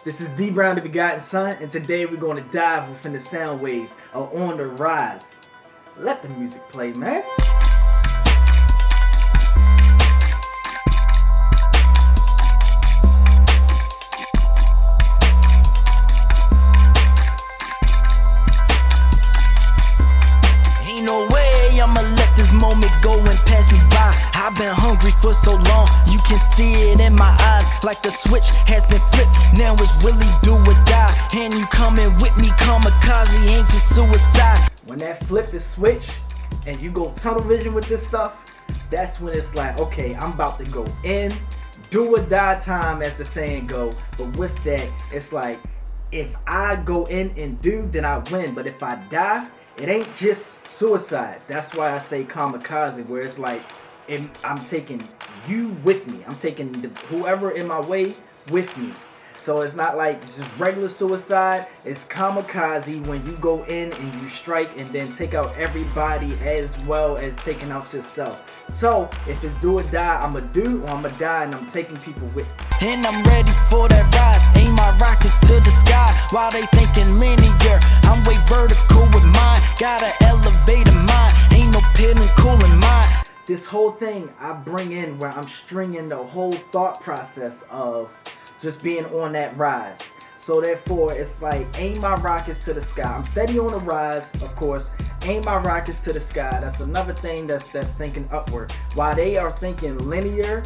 This is D Brown, the Begotten Son, and today we're going to dive within the Soundwave of On the Rise. Let the music play, man. Ain't no way I'ma let this moment go and pass me by. I've been hungry for so long, you can see it in my eyes. Like the switch has been flipped, now it's really do or die. And you coming with me, kamikaze, ain't just suicide. When that flip is switched and you go tunnel vision with this stuff, that's when it's like, okay, I'm about to go in, do or die time, as the saying go. But with that, it's like, if I go in and do, then I win. But if I die, it ain't just suicide. That's why I say kamikaze, where it's like, I'm taking you with me. I'm taking whoever in my way with me. So it's not like it's just regular suicide. It's kamikaze when you go in and you strike and then take out everybody as well as taking out yourself. So if it's do or die, I'ma do or I'ma die, and I'm taking people with me. And I'm ready for that rise. Aim my rockets to the sky while they thinking linear. I'm way vertical with mine. Got an elevator mind. Ain't no pinnacle in mine. This whole thing I bring in where I'm stringing the whole thought process of just being on that rise. So therefore, it's like aim my rockets to the sky. I'm steady on the rise, of course. Aim my rockets to the sky. That's another thing that's thinking upward. While they are thinking linear,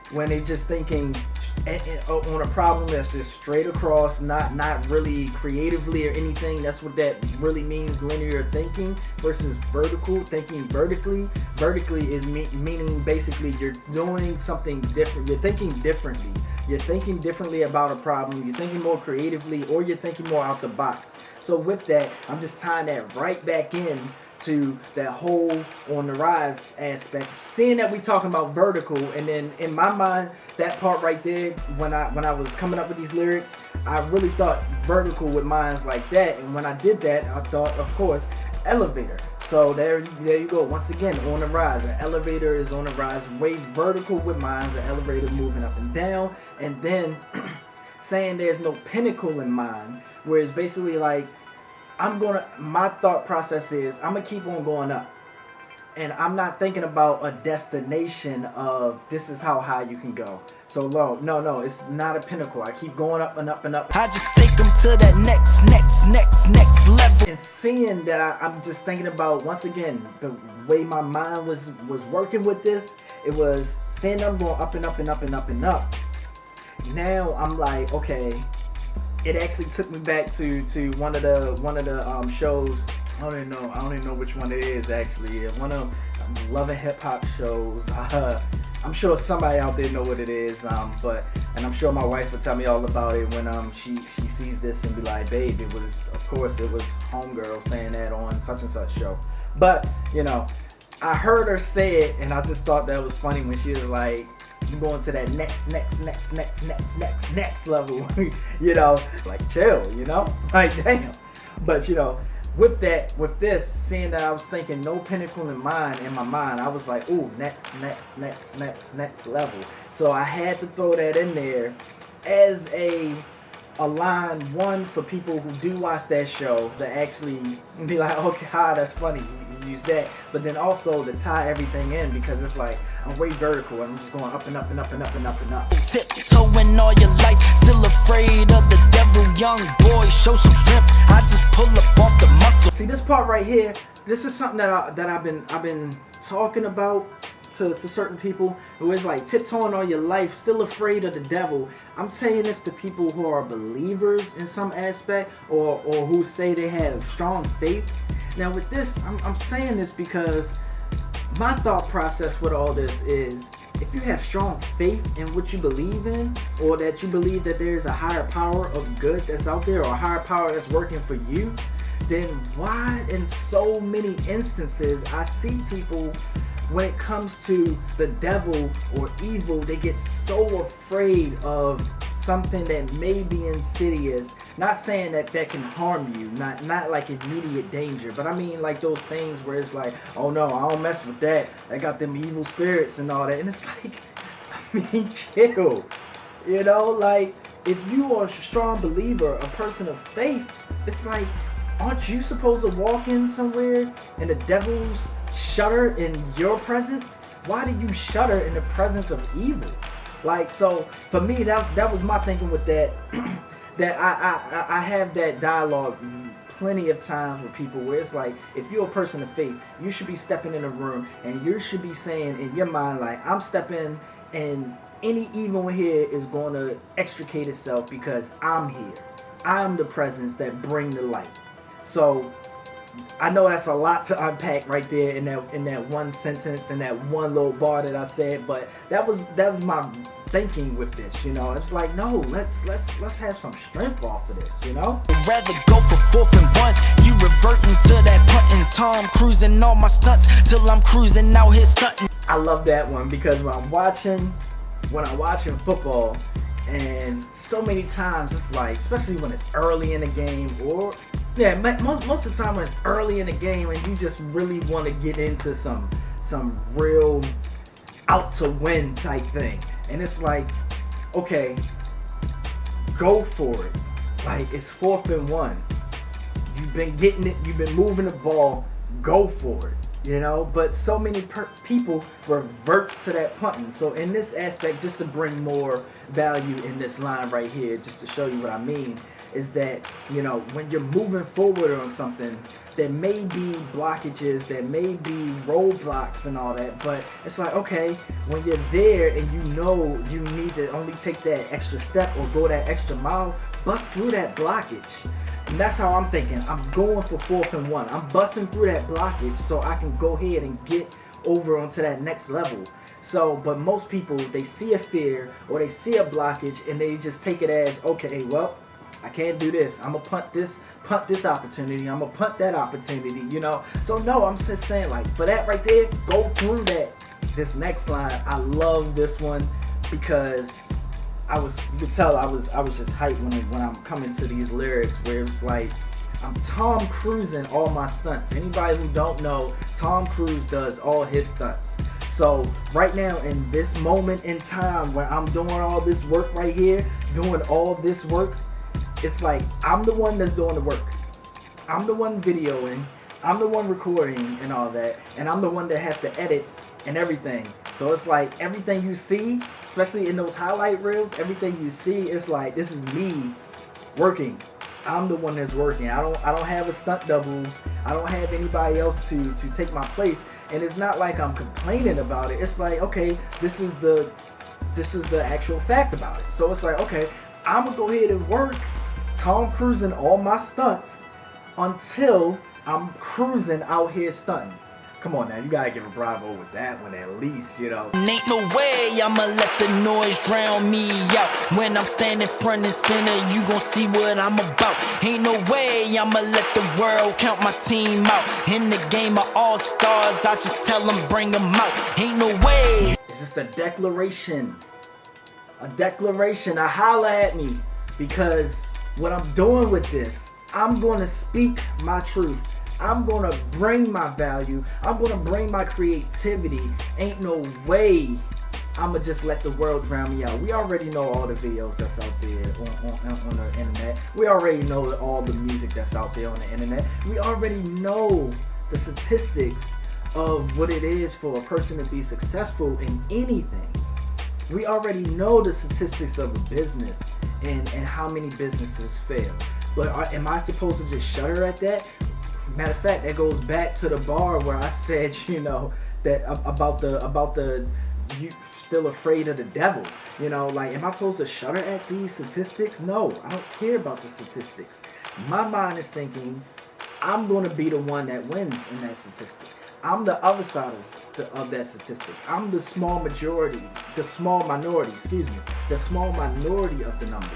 when they just thinking on a problem that's just straight across, not really creatively or anything. That's what that really means, linear thinking versus vertical thinking. Vertically is meaning basically you're doing something different. You're thinking differently. You're thinking differently about a problem. You're thinking more creatively, or you're thinking more out the box. So with that, I'm just tying that right back in to that whole on the rise aspect. Seeing that we talking about vertical, and then in my mind, that part right there, when I was coming up with these lyrics, I really thought vertical with minds like that. And when I did that, I thought, of course, elevator. So there you go. Once again, on the rise. An elevator is on the rise. Way vertical with minds. An elevator moving up and down. And then saying there's no pinnacle in mind, where it's basically like, my thought process is I'm gonna keep on going up, and I'm not thinking about a destination of this is how high you can go. So low, no, it's not a pinnacle. I keep going up and up and up. I just take them to that next level. And seeing that I'm just thinking about, once again, the way my mind was working with this, it was seeing them going up and up and up and up and up. Now I'm like, okay. It actually took me back to one of the shows. I don't even know which one it is actually. One of Love and Hip Hop shows. I'm sure somebody out there know what it is. And I'm sure my wife will tell me all about it when she sees this and be like, babe, it was Homegirl saying that on such and such show. But I heard her say it, and I just thought that was funny when she was like, you going to that next level, like chill, like damn. But with this, seeing that I was thinking no pinnacle in my mind, I was like, ooh, next level. So I had to throw that in there as a line one for people who do watch that show to actually be like, okay, that's funny, you use that. But then also to tie everything in, because it's like I'm way vertical and I'm just going up and up and up and up and up and up. Tiptoeing all your life, still afraid of the devil. Young boy, show some strength. I just pull up off the muscle. See this part right here. This is something that I've been talking about to certain people, who is like tiptoeing all your life, still afraid of the devil. I'm saying this to people who are believers in some aspect, or who say they have strong faith. Now with this, I'm saying this because my thought process with all this is, if you have strong faith in what you believe in, or that you believe that there's a higher power of good that's out there, or a higher power that's working for you, then why in so many instances I see people, when it comes to the devil or evil, they get so afraid of something that may be insidious. Not saying that can harm you, not like immediate danger, but I mean like those things where it's like, oh no, I don't mess with that. I got them evil spirits and all that. And it's like, I mean, chill. Like if you are a strong believer, a person of faith, it's like, aren't you supposed to walk in somewhere and the devils shudder in your presence? Why do you shudder in the presence of evil? Like, so for me, that was my thinking with that. That I have that dialogue plenty of times with people where it's like, if you're a person of faith, you should be stepping in a room and you should be saying in your mind, like, I'm stepping and any evil in here is going to extricate itself because I'm here. I'm the presence that bring the light. So I know that's a lot to unpack right there in that one sentence and that one little bar that I said, but that was my thinking with this, you know. It's like, no, let's have some strength off of this, you know. Rather go for 4th and 1. You reverting to that punting. Tom cruising all my stunts till I'm cruising out here stunting. I love that one because when I'm watching football, and so many times it's like, especially when it's early in the game, or yeah, most of the time when it's early in the game and you just really want to get into some real out to win type thing, and it's like, okay, go for it. Like, it's 4th and 1. You've been getting it. You've been moving the ball. Go for it. You know, but so many people revert to that punting. So in this aspect, just to bring more value in this line right here, just to show you what I mean, is that, you know, when you're moving forward on something, there may be blockages, there may be roadblocks and all that, but it's like, okay, when you're there and you know you need to only take that extra step or go that extra mile, bust through that blockage. And that's how I'm thinking. I'm going for 4th and 1. I'm busting through that blockage so I can go ahead and get over onto that next level. So, but most people, they see a fear or they see a blockage and they just take it as, okay, well, I can't do this. I'm going to punt this opportunity. I'm going to punt that opportunity, you know. So, no, I'm just saying, like, for that right there, go through that. This next line, I love this one because you could tell I was just hyped when I'm coming to these lyrics where it's like, I'm Tom Cruising all my stunts. Anybody who don't know, Tom Cruise does all his stunts. So right now in this moment in time where I'm doing all this work right here, doing all this work, it's like I'm the one that's doing the work. I'm the one videoing, I'm the one recording and all that, and I'm the one that has to edit and everything. So it's like everything you see, especially in those highlight reels, everything you see, it's like this is me working. I'm the one that's working. I don't have a stunt double. I don't have anybody else to take my place. And it's not like I'm complaining about it. It's like, okay, this is the actual fact about it. So it's like, okay, I'm gonna go ahead and work Tom Cruising all my stunts until I'm cruising out here stunting. Come on now, you gotta give a bravo with that one at least, you know. Ain't no way I'ma let the noise drown me out. When I'm standing front and center, you gon' see what I'm about. Ain't no way I'ma let the world count my team out. In the game of all stars, I just tell them bring them out. Ain't no way. It's just a declaration. A declaration. Now holla at me, because what I'm doing with this, I'm gonna speak my truth. I'm going to bring my value. I'm going to bring my creativity. Ain't no way I'm going to just let the world drown me out. We already know all the videos that's out there on the internet. We already know all the music that's out there on the internet. We already know the statistics of what it is for a person to be successful in anything. We already know the statistics of a business and how many businesses fail. But am I supposed to just shudder at that? Matter of fact, that goes back to the bar where I said, you know, that about the you still afraid of the devil. You know, like, am I supposed to shudder at these statistics? No, I don't care about the statistics. My mind is thinking, I'm going to be the one that wins in that statistic. I'm the other side of that statistic. I'm the small minority of the numbers.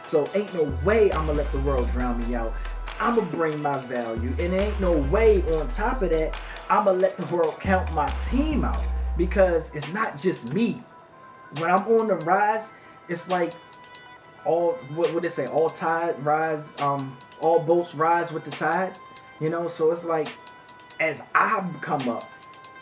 So ain't no way I'm going to let the world drown me out. I'm going to bring my value. And ain't no way on top of that, I'm going to let the world count my team out. Because it's not just me. When I'm on the rise, it's like all tide rise, all boats rise with the tide. You know, so it's like as I come up,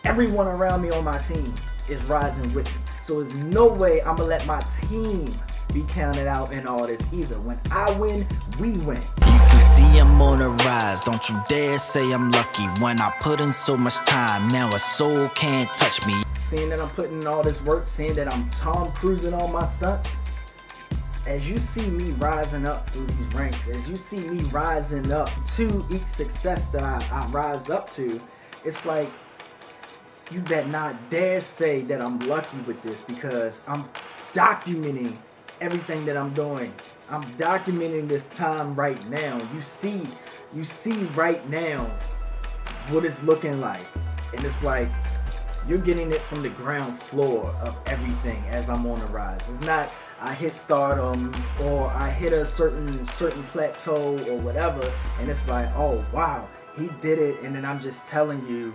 everyone around me on my team is rising with me. So there's no way I'm going to let my team be counted out in all this either. When I win, we win. You can see I'm on a rise, don't you dare say I'm lucky. When I put in so much time, now a soul can't touch me. Seeing that I'm putting in all this work, seeing that I'm Tom Cruising all my stunts, as you see me rising up through these ranks, as you see me rising up to each success that I rise up to, it's like, you better not dare say that I'm lucky with this, because I'm documenting everything that I'm doing. I'm documenting this time right now. You see right now what it's looking like. And it's like, you're getting it from the ground floor of everything as I'm on the rise. It's not I hit stardom or I hit a certain plateau or whatever, and it's like, oh wow, he did it, and then I'm just telling you,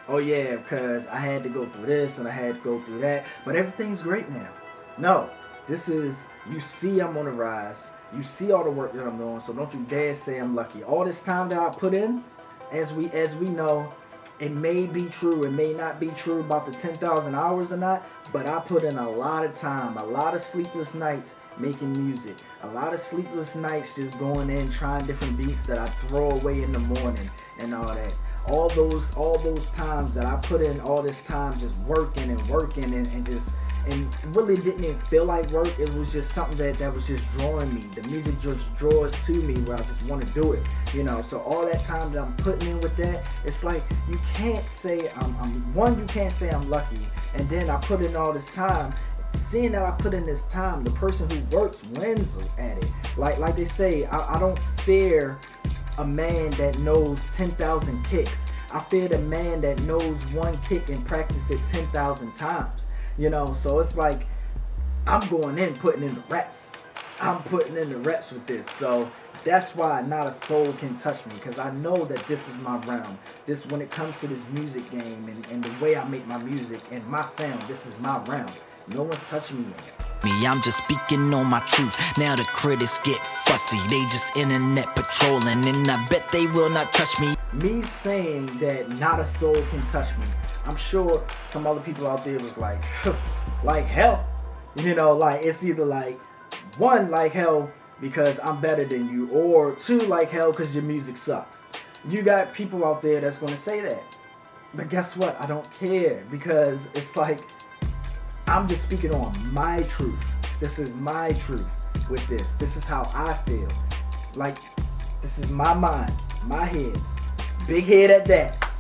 oh yeah, because I had to go through this and I had to go through that, but everything's great now. No, this is, you see I'm on the rise. You see all the work that I'm doing, so don't you dare say I'm lucky. All this time that I put in, as we know, it may be true, it may not be true about the 10,000 hours or not, but I put in a lot of time, a lot of sleepless nights making music, a lot of sleepless nights just going in, trying different beats that I throw away in the morning and all that. All those times that I put in all this time just working and really didn't even feel like work. It was just something that was just drawing me. The music just draws to me where I just want to do it, you know. So all that time that I'm putting in with that, it's like, you can't say you can't say I'm lucky, and then I put in all this time. Seeing that I put in this time, the person who works wins at it. Like they say, I don't fear a man that knows 10,000 kicks. I fear the man that knows one kick and practice it 10,000 times. You know, so it's like, I'm going in, putting in the reps. I'm putting in the reps with this. So that's why not a soul can touch me, because I know that this is my realm. This, when it comes to this music game and the way I make my music and my sound, this is my realm. No one's touching me in it. I'm just speaking on my truth. Now the critics get fussy. They just internet patrolling, and I bet they will not touch me. Me saying that not a soul can touch me, I'm sure some other people out there was like, like hell. You know, like, it's either like, one, like hell because I'm better than you, or two, like hell because your music sucks. You got people out there that's going to say that. But guess what? I don't care, because it's like, I'm just speaking on my truth. This is my truth with this. This is how I feel. Like, this is my mind, my head. Big head at that.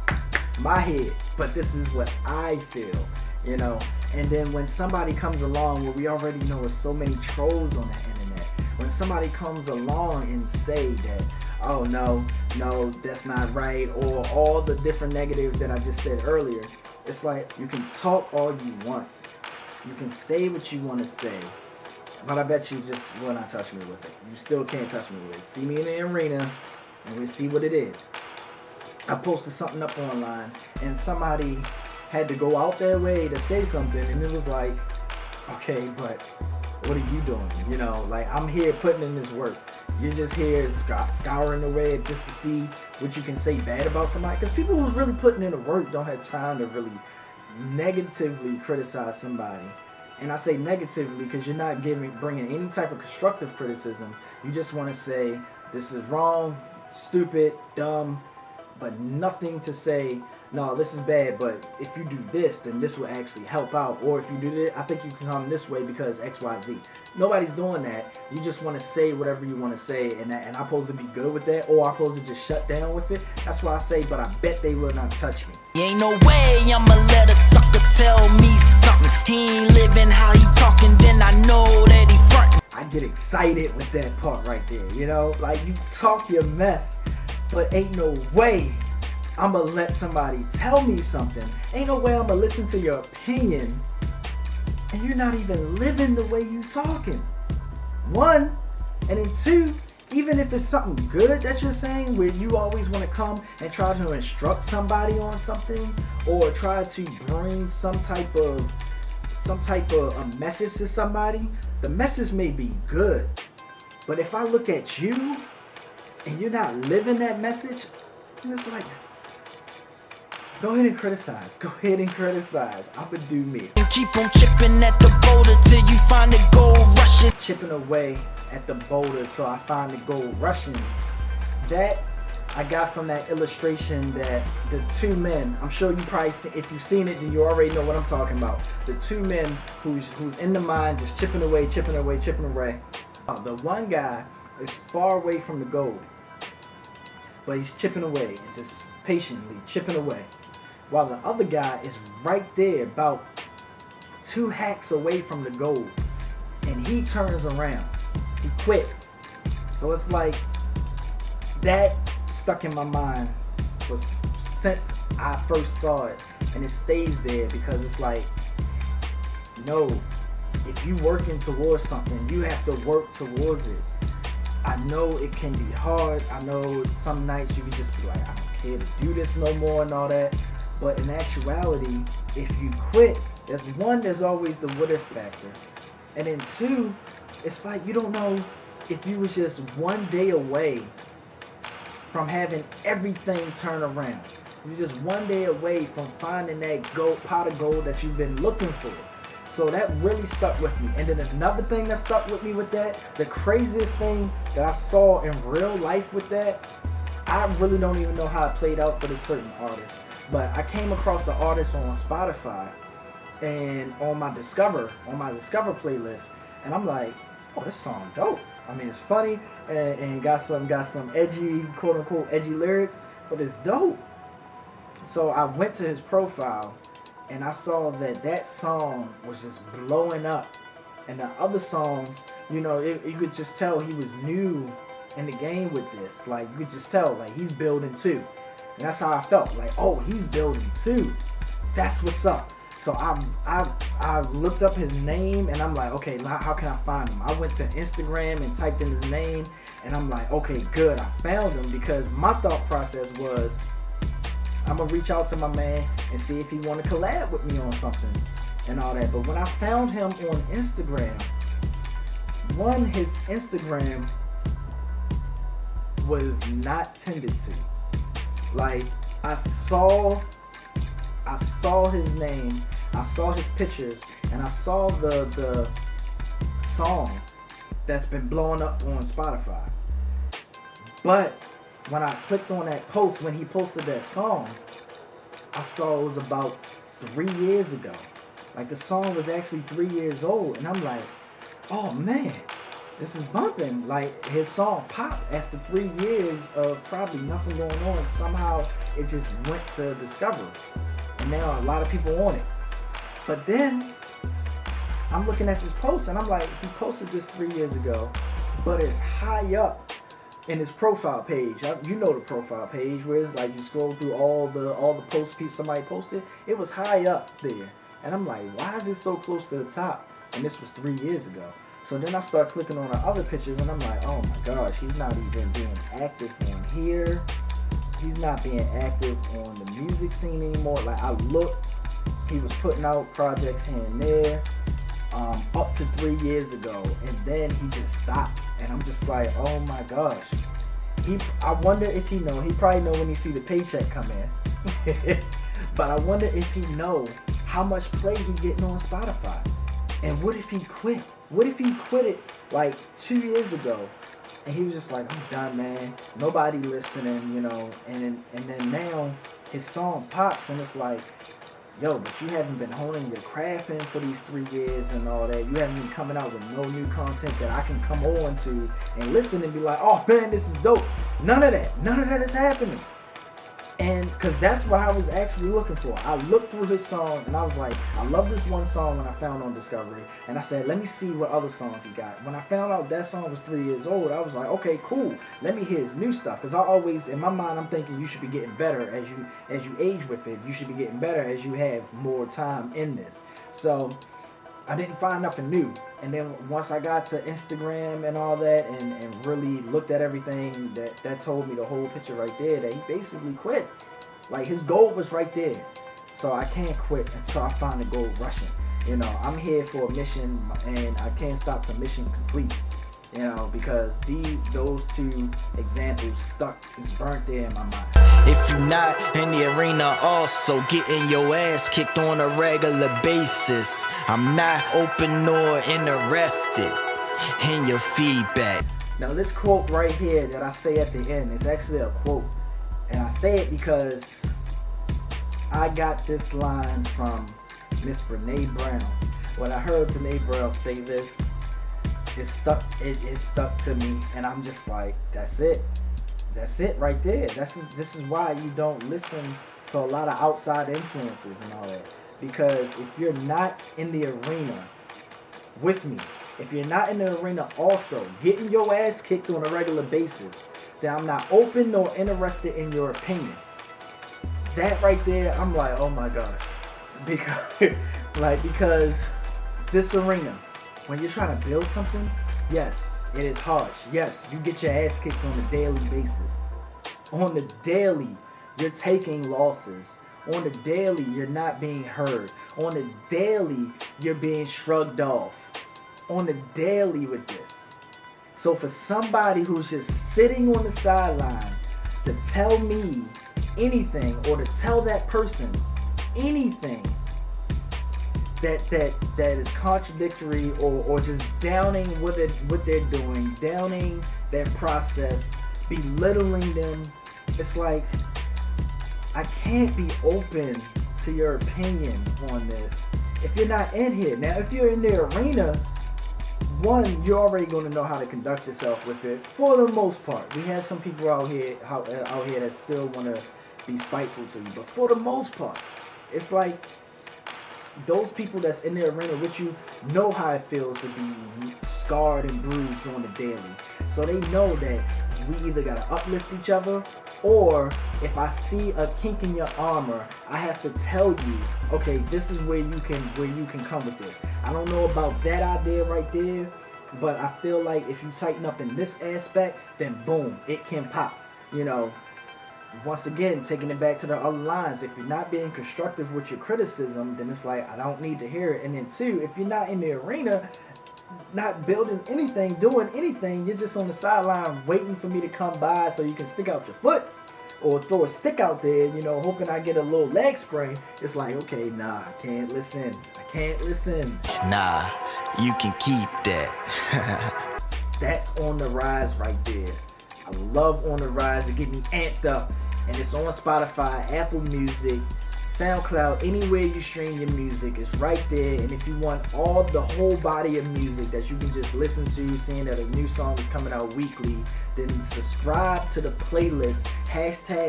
My head. But this is what I feel, you know. And then when somebody comes along, where we already know there's so many trolls on the internet, when somebody comes along and say that, oh no, that's not right, or all the different negatives that I just said earlier, it's like, you can talk all you want. You can say what you want to say, but I bet you just will not touch me with it. You still can't touch me with it. See me in the arena, and we see what it is. I posted something up online, and somebody had to go out their way to say something, and it was like, okay, but what are you doing? You know, like, I'm here putting in this work. You're just here scouring the web just to see what you can say bad about somebody. Because people who's really putting in the work don't have time to really negatively criticize somebody. And I say negatively because you're not bringing any type of constructive criticism. You just want to say, this is wrong, stupid, dumb, but nothing to say, no, this is bad, but if you do this, then this will actually help out. Or if you do this, I think you can come this way because X, Y, Z. Nobody's doing that. You just want to say whatever you want to say, and I'm supposed to be good with that, or I'm supposed to just shut down with it. That's why I say, but I bet they will not touch me. Ain't no way I'ma let a sucker tell me something. He ain't living how he talking, then I know that he frontin'. I get excited with that part right there, you know? Like, you talk your mess, but ain't no way I'ma let somebody tell me something. Ain't no way I'ma listen to your opinion and you're not even living the way you talking. One, and then two, even if it's something good that you're saying, where you always want to come and try to instruct somebody on something, or try to bring some type of a message to somebody, the message may be good, but if I look at you and you're not living that message, it's like, go ahead and criticize. Go ahead and criticize. I'ma do me. Keep on chipping at the boulder till you find it gold rush. shit. Chipping away at the boulder till I find the gold rushing. That I got from that illustration that the two men, I'm sure you probably if you've seen it, then you already know what I'm talking about. The two men who's in the mine just chipping away. The one guy is far away from the gold, but he's chipping away and just patiently chipping away, while the other guy is right there about 2 hacks away from the gold, and he turns around, he quits. So it's like that stuck in my mind since I first saw it, and it stays there because it's like, no, if you working towards something, you have to work towards it. I know it can be hard. I know some nights you can just be like, I don't care to do this no more and all that. But in actuality, if you quit, there's always the what if factor. And then 2, it's like you don't know if you was just one day away from having everything turn around. You're just one day away from finding that pot of gold that you've been looking for. So that really stuck with me. And then another thing that stuck with me with that, the craziest thing that I saw in real life with that, I really don't even know how it played out for this certain artist. But I came across an artist on Spotify and on my Discover playlist, and I'm like, oh, this song dope. I mean, it's funny and got some edgy, quote unquote edgy lyrics, but it's dope. So I went to his profile and I saw that song was just blowing up, and the other songs, you know, you could just tell he was new in the game with this. Like, you could just tell, like, he's building too. And that's how I felt. Like, oh, he's building too. That's what's up. So I looked up his name, and I'm like, okay, now how can I find him? I went to Instagram and typed in his name, and I'm like, okay, good, I found him, because my thought process was, I'm gonna reach out to my man and see if he want to collab with me on something and all that. But when I found him on Instagram, his Instagram was not tended to. Like, I saw his name, I saw his pictures, and I saw the song that's been blowing up on Spotify. But when I clicked on that post, when he posted that song, I saw it was about 3 years ago. Like, the song was actually 3 years old, and I'm like, oh man, this is bumping. Like, his song popped after 3 years of probably nothing going on. Somehow it just went to Discover, and now a lot of people on it. But then I'm looking at this post, and I'm like, he posted this 3 years ago, but it's high up in his profile page. You know the profile page where it's like you scroll through all the posts somebody posted. It was high up there, and I'm like, why is it so close to the top? And this was 3 years ago. So then I start clicking on the other pictures, and I'm like, oh my gosh, he's not even being active on here. He's not being active on the music scene anymore. Like, I looked, he was putting out projects here and there, up to 3 years ago, and then he just stopped. And I'm just like, oh my gosh. I wonder if he probably know when he see the paycheck come in. But I wonder if he know how much play he getting on Spotify. And what if he quit? What if he quit it like 2 years ago, and he was just like, I'm done, man. Nobody listening, you know. And then now his song pops, and it's like, yo, but you haven't been honing your craft in for these 3 years and all that. You haven't been coming out with no new content that I can come on to and listen and be like, oh man, this is dope. None of that is happening. And because that's what I was actually looking for. I looked through his song, and I was like, I love this one song when I found on Discovery. And I said, let me see what other songs he got. When I found out that song was 3 years old, I was like, okay, cool. Let me hear his new stuff. Because I always, in my mind, I'm thinking you should be getting better as you age with it. You should be getting better as you have more time in this. So I didn't find nothing new. And then once I got to Instagram and all that, and really looked at everything, that told me the whole picture right there, that he basically quit. Like, his goal was right there. So I can't quit until I find the goal rushing. You know, I'm here for a mission, and I can't stop till mission's complete. You know, because those two examples is burnt there in my mind. If you not in the arena also getting your ass kicked on a regular basis, I'm not open nor interested. and your feedback. Now this quote right here that I say at the end is actually a quote. And I say it because I got this line from Miss Brene Brown. When I heard Brene Brown say this, it stuck to me, and I'm just like, that's it right there. This is why you don't listen to a lot of outside influences and all that, because if you're not in the arena with me, if you're not in the arena also getting your ass kicked on a regular basis, then I'm not open nor interested in your opinion. That right there, I'm like, oh my god, because this arena, when you're trying to build something, yes, it is harsh. Yes, you get your ass kicked on a daily basis. On the daily, you're taking losses. On the daily, you're not being heard. On the daily, you're being shrugged off. On the daily with this. So for somebody who's just sitting on the sideline to tell me anything, or to tell that person anything that is contradictory, or just downing what they're doing, downing their process, belittling them, it's like, I can't be open to your opinion on this if you're not in here. Now, if you're in the arena, one, you're already going to know how to conduct yourself with it for the most part. We have some people out here that still want to be spiteful to you, but for the most part, it's like, those people that's in the arena with you know how it feels to be scarred and bruised on the daily. So they know that we either gotta uplift each other, or if I see a kink in your armor, I have to tell you, okay, this is where you can come with this. I don't know about that idea right there, but I feel like if you tighten up in this aspect, then boom, it can pop. You know, once again, taking it back to the other lines, if you're not being constructive with your criticism, then it's like, I don't need to hear it. And then two, if you're not in the arena, not building anything, doing anything, you're just on the sideline waiting for me to come by so you can stick out your foot or throw a stick out there, you know, hoping I get a little leg spray. It's like, okay, nah, I can't listen. Nah, you can keep that. That's On the Rise right there. I love On the Rise. It get me amped up. And it's on Spotify, Apple Music, SoundCloud, anywhere you stream your music, it's right there. And if you want the whole body of music that you can just listen to, seeing that a new song is coming out weekly, then subscribe to the playlist,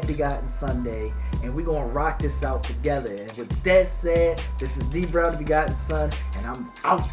#Begotten Sunday, and we're going to rock this out together. And with that said, this is D Brown, the Begotten Son, and I'm out.